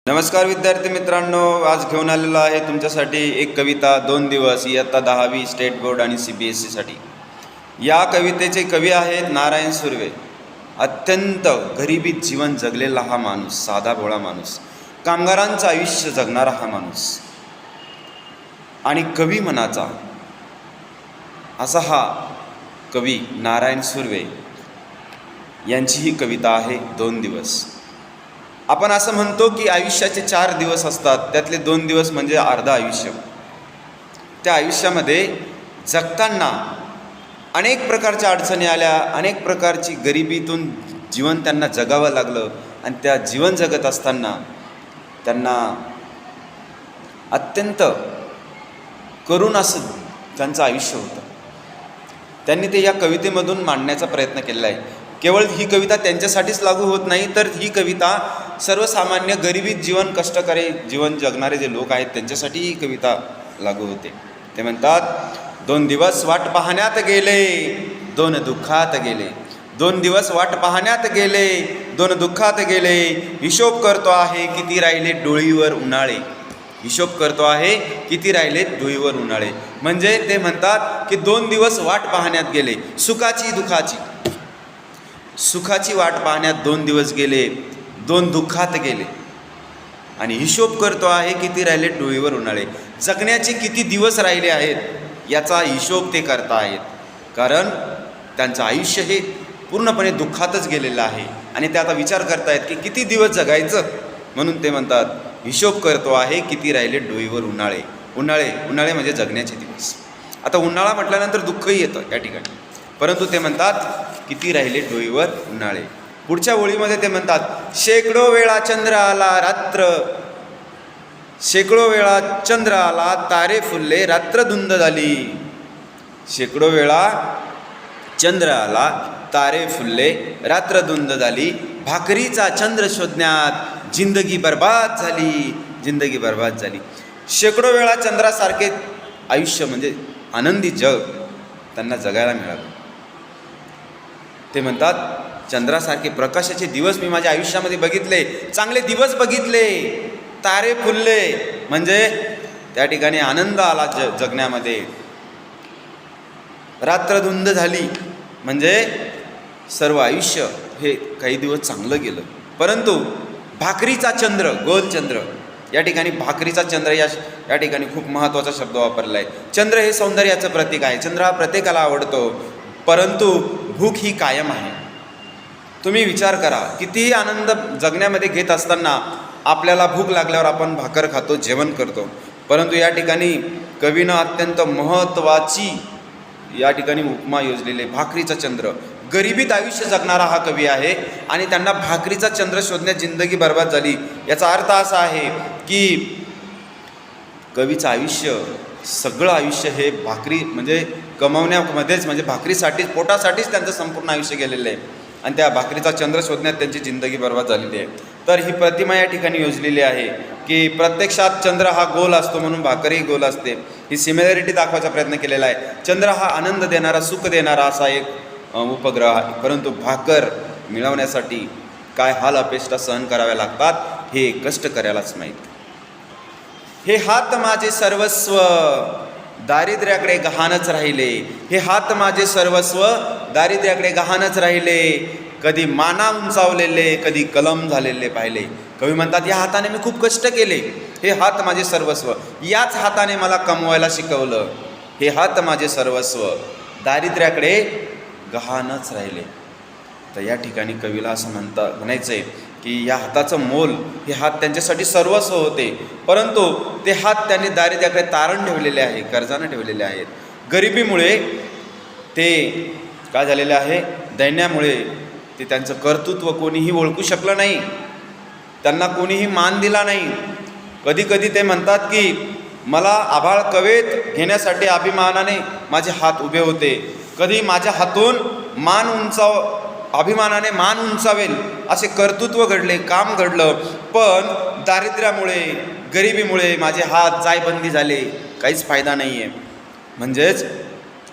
नमस्कार विद्यार्थी मित्रांनो, आज घेऊन आलेलो आहे तुमच्यासाठी एक कविता 2 दिवस इयत्ता 10वी स्टेट बोर्ड आणि CBSE साठी। या कवितेचे कवी आहेत नारायण सुर्वे। अत्यंत गरिबीत जीवन जगलेला हा माणूस, साधा भोळा माणूस, कामगारांचं आयुष्य जगणारा हा माणूस आणि कवी मनाचा असा हा कवी नारायण सुर्वे यांची ही कविता आहे 2 दिवस। आपण असं म्हणतो की आयुष्याचे 4 दिवस असतात, त्यातले 2 दिवस म्हणजे अर्ध आयुष्य। त्या आयुष्यामध्ये जगताना अनेक प्रकारच्या अडचणी आल्या, अनेक प्रकारची गरिबीतून जीवन त्यांना जगावं लागलं आणि त्या जीवन जगत असताना त्यांना अत्यंत करुण असं त्यांचं आयुष्य होतं। त्यांनी ते या कवितेमधून मांडण्याचा प्रयत्न केलेला आहे। केवळ ही कविता त्यांच्यासाठीच लागू होत नाही, तर ही कविता सर्वसामान्य गरिबीत जीवन कष्टकरी जीवन जगणारे जे लोक आहेत त्यांच्यासाठी ही कविता लागू होते। ते म्हणतात, 2 दिवस वाट पाहण्यात गेले, 2 दुःखात गेले। 2 दिवस वाट पाहण्यात गेले, 2 दुःखात गेले। हिशोब करतो आहे किती राहिले डोळीवर उन्हाळे। हिशोब करतो आहे किती राहिले डोळीवर उन्हाळे। म्हणजे ते म्हणतात की 2 दिवस वाट पाहण्यात गेले, सुखाची दुःखाची। सुखाची वाट पाहण्यात 2 दिवस गेले, 2 दुःखात गेले आणि हिशोब करतो आहे किती राहिले डोळीवर उन्हाळे। जगण्याचे किती दिवस राहिले आहेत याचा हिशोब ते करत आहेत, कारण त्यांचं आयुष्य हे पूर्णपणे दुःखातच गेलेलं आहे आणि ते आता विचार करतायत की किती दिवस जगायचं। म्हणून ते म्हणतात, हिशोब करतो आहे किती राहिले डोळीवर उन्हाळे। उन्हाळे उन्हाळे म्हणजे जगण्याचे दिवस। आता उन्हाळा म्हटल्यानंतर दुःखही येतं या ठिकाणी, परंतु ते म्हणतात किती राहिले डोळीवर उन्हाळे। पुढच्या ओळीमध्ये ते म्हणतात, शेकडो वेळा चंद्र आला रात्र, शेकडो वेळा चंद्र आला तारे फुलले रात्र धुंद झाली। शेकडो वेळा चंद्र आला तारे फुलले रात्र धुंद झाली। भाकरीचा चंद्र शोधण्यात जिंदगी बर्बाद झाली, जिंदगी बर्बाद झाली। शेकडो वेळा चंद्रासारखे आयुष्य म्हणजे आनंदी जग त्यांना जगायला मिळालं। ते म्हणतात, चंद्रासारखे प्रकाशाचे दिवस मी माझ्या आयुष्यामध्ये बघितले, चांगले दिवस बघितले, तारे फुलले म्हणजे त्या ठिकाणी आनंद आला जगण्यामध्ये। रात्रधुंद झाली म्हणजे सर्व आयुष्य हे काही दिवस चांगलं गेलं। परंतु भाकरीचा चंद्र, गोल चंद्र, या ठिकाणी भाकरीचा चंद्र या ठिकाणी खूप महत्त्वाचा शब्द वापरला आहे। चंद्र हे सौंदर्याचं प्रतीक आहे, चंद्र हा प्रत्येकाला आवडतो, परंतु भूक ही कायम आहे। तुम्ही विचार करा, कितीही आनंद जगण्यामध्ये घेत असताना आपल्याला भूक लागल्यावर आपण भाकर खातो, जेवण करतो, परंतु या ठिकाणी कवीनं अत्यंत महत्त्वाची या ठिकाणी उपमा योजलेली आहे, भाकरीचा चंद्र। गरिबीत आयुष्य जगणारा हा कवी आहे आणि त्यांना भाकरीचा चंद्र शोधण्यात जिंदगी बर्बाद झाली। याचा अर्थ असा आहे की कवीचं आयुष्य, सगळं आयुष्य हे भाकरी म्हणजे कमवण्यामध्येच, म्हणजे भाकरीसाठीच, पोटासाठीच त्यांचं संपूर्ण आयुष्य गेलेलं आहे आणि त्या भाकरीचा चंद्र शोधण्यात त्यांची जिंदगी बर्बाद झालेली आहे। तर ही प्रतिमा या ठिकाणी योजलेली आहे की प्रत्यक्षात चंद्र हा गोल असतो म्हणून भाकरही गोल असते। ही सिमिलॅरिटी दाखवायचा प्रयत्न केलेला आहे। चंद्र हा आनंद देणारा, सुख देणारा असा एक उपग्रह आहे, परंतु भाकर मिळवण्यासाठी काय हाल अपेष्टा सहन कराव्या लागतात हे कष्ट करायलाच माहीत। हे हात माझे सर्वस्व दारिद्र्याकडे गहाणच राहिले, हे हात माझे सर्वस्व दारिद्र्याकडे गहाणच राहिले। कधी माना उंचावलेले, कधी कलम झालेले पाहिले। कवी म्हणतात, या हाताने मी खूप कष्ट केले, हे हात माझे सर्वस्व, याच हाताने मला कमवायला शिकवलं। हे हात माझे सर्वस्व दारिद्र्याकडे गहाणच राहिले। तर या ठिकाणी कवीला असं म्हणायचं आहे की या हाताचं मोल, हे हात त्यांच्यासाठी सर्वस्व होते, परंतु ते हात त्यांनी दारिद्र्याकडे तारण ठेवलेले आहे, कर्जानं ठेवलेले आहेत। गरिबीमुळे ते काय झालेले आहे, दैन्यामुळे ते त्यांचं कर्तृत्व कोणीही ओळखू शकलं नाही, त्यांना कोणीही मान दिला नाही। कधी कधी ते म्हणतात की मला आभाळ कवेत घेण्यासाठी अभिमानाने माझे हात उभे होते, कधी माझ्या हातून अभिमानाने मान उंचावेल असे कर्तृत्व घडले, काम घडलं, पण दारिद्र्यामुळे, गरिबीमुळे माझे हात जायबंदी झाले, काहीच फायदा नाही आहे। म्हणजेच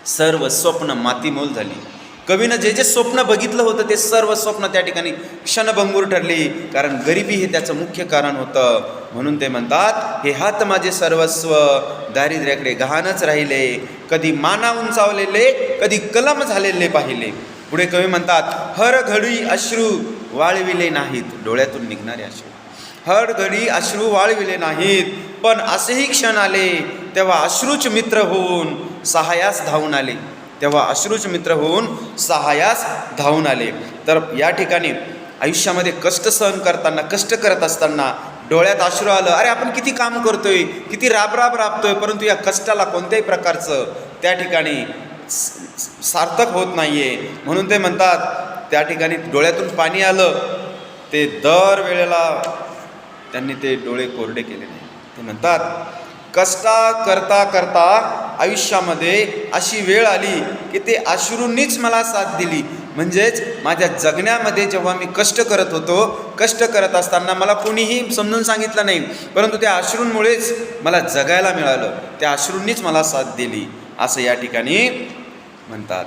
सर्व स्वप्न मातीमोल झाली। कवीनं जे जे स्वप्न बघितलं होतं ते सर्व स्वप्न त्या ठिकाणी क्षणभंगूर ठरली, कारण गरिबी हे त्याचं मुख्य कारण होतं. म्हणून ते म्हणतात, हे हात माझे सर्वस्व दारिद्र्याकडे गहाणच राहिले, कधी माना उंचावलेले कधी कलम झालेले पाहिले. पुढे कवी म्हणतात, हर घडी अश्रू वाळविले नाहीत, डोळ्यातून निघणारे अश्रू हर घडी अश्रू वाळविले नाहीत, पण असेही क्षण आले तेव्हा अश्रूच मित्र होऊन सहायास धावून आले, तेव्हा अश्रूच मित्र होऊन सहायास धावून आले. तर या ठिकाणी आयुष्यामध्ये कष्ट सहन करताना, कष्ट करत असताना डोळ्यात अश्रू आलं, अरे आपण किती काम करतोय, किती राबतोय, परंतु या कष्टाला कोणत्याही प्रकारचं त्या ठिकाणी सार्थक होत नाही आहे. म्हणून ते म्हणतात, त्या ठिकाणी डोळ्यातून पाणी आलं, ते दर वेळेला त्यांनी ते डोळे कोरडे केले नाही. ते म्हणतात, कष्टा करता करता आयुष्यामध्ये अशी वेळ आली की ते अश्रूंनीच मला साथ दिली. म्हणजेच माझ्या जगण्यामध्ये जेव्हा मी कष्ट करत होतो, कष्ट करत असताना मला कोणीही समजून सांगितलं नाही, परंतु त्या अश्रूंमुळेच मला जगायला मिळालं, त्या अश्रूंनीच मला साथ दिली, असं या ठिकाणी म्हणतात.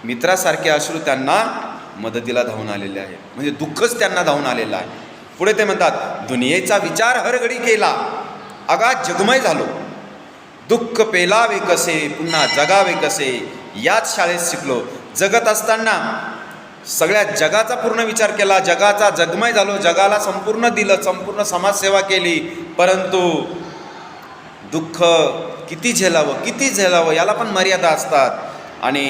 मित्रासारखे अश्रू त्यांना मदतीला धावून आलेले आहे, म्हणजे दुःखच त्यांना धावून आलेलं आहे. पुढे ते म्हणतात, दुनियेचा विचार हरघडी केला, अगाध जगमय झालो, दुःख पेलावे कसे पुन्हा जगावे कसे, याच शाळेत शिकलो. जगत असताना सगळ्या जगाचा पूर्ण विचार केला, जगाचा जगमय झालो, जगाला संपूर्ण दिलं, संपूर्ण समाजसेवा केली, परंतु दुःख किती झेलावं याला पण मर्यादा असतात, आणि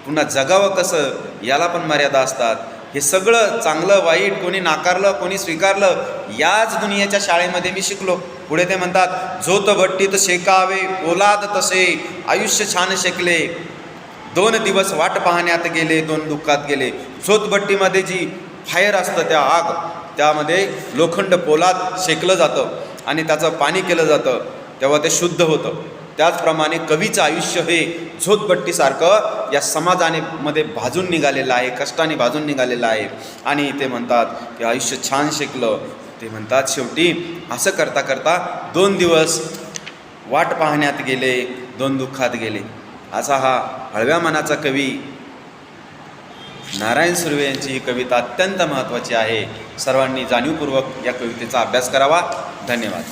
पुन्हा जगावं कसं याला पण मर्यादा असतात. हे सगळं चांगलं वाईट कोणी नाकारलं, कोणी स्वीकारलं, याच दुनियेच्या शाळेमध्ये मी शिकलो. पुढे ते म्हणतात, झोत भट्टीत शेकावे पोलाद तसे, आयुष्य छान शेकले, 2 दिवस वाट पाहण्यात गेले, 2 दुःखात गेले. झोतभट्टीमध्ये जी फायर असतं, त्या आग, त्यामध्ये लोखंड पोलाद शेकलं जातं आणि त्याचं पाणी केलं जातं, तेव्हा ते शुद्ध होतं. त्याचप्रमाणे कवीचं आयुष्य हे झोतभट्टीसारखं या समाजाने मध्ये भाजून निघालेलं आहे, कष्टाने भाजून निघालेलं आहे. आणि ते म्हणतात की आयुष्य छान शिकलं. ते म्हणतात, शेवटी असं करता करता 2 दिवस वाट पाहण्यात गेले, 2 दुःखात गेले. असा हा हळव्या मनाचा कवी नारायण सुर्वे यांची ही कविता अत्यंत महत्त्वाची आहे. सर्वांनी जाणीवपूर्वक या कवितेचा अभ्यास करावा. धन्यवाद.